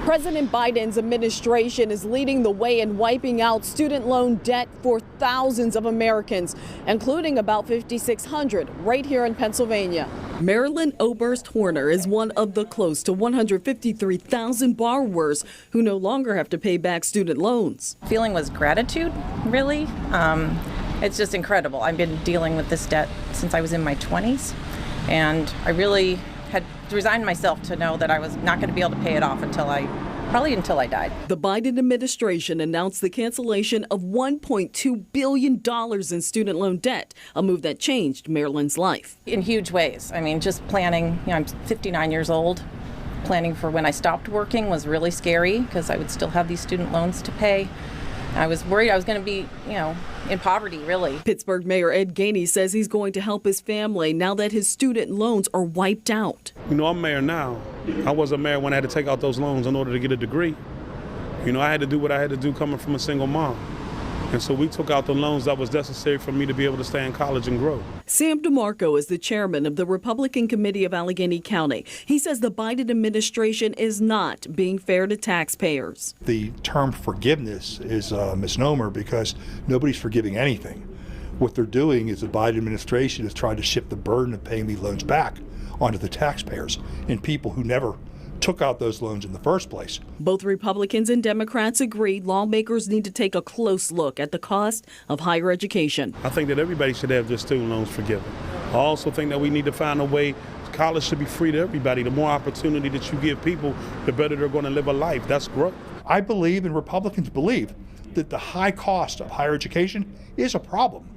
President Biden's administration is leading the way in wiping out student loan debt for thousands of Americans, including about 5,600 right here in Pennsylvania. Marilyn Oberst Horner is one of the close to 153,000 borrowers who no longer have to pay back student loans. Feeling was gratitude, really. It's just incredible. I've been dealing with this debt since I was in my 20s, and I really had resigned myself to know that I was not going to be able to pay it off until I died. The Biden administration announced the cancellation of $1.2 billion in student loan debt, a move that changed Marilyn's life. In huge ways. I mean, just planning, I'm 59 years old. Planning for when I stopped working was really scary because I would still have these student loans to pay. I was worried I was going to be, in poverty, really. Pittsburgh Mayor Ed Gainey says he's going to help his family now that his student loans are wiped out. I'm mayor now. I wasn't mayor when I had to take out those loans in order to get a degree. I had to do what I had to do coming from a single mom. And so we took out the loans that was necessary for me to be able to stay in college and grow. Sam DeMarco is the chairman of the Republican Committee of Allegheny County. He says the Biden administration is not being fair to taxpayers. The term forgiveness is a misnomer because nobody's forgiving anything. What they're doing is the Biden administration is trying to shift the burden of paying these loans back onto the taxpayers and people who never took out those loans in the first place. Both Republicans and Democrats agree lawmakers need to take a close look at the cost of higher education. I think that everybody should have their student loans forgiven. I also think that we need to find a way, college should be free to everybody. The more opportunity that you give people, the better they're going to live a life. That's growth. I believe, and Republicans believe, that the high cost of higher education is a problem.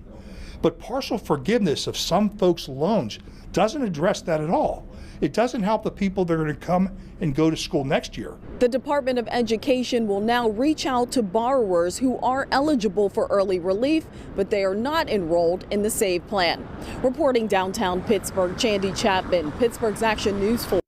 But partial forgiveness of some folks' loans doesn't address that at all. It doesn't help the people that are going to come and go to school next year. The Department of Education will now reach out to borrowers who are eligible for early relief, but they are not enrolled in the SAVE plan. Reporting downtown Pittsburgh, Chandy Chapman, Pittsburgh's Action News 4.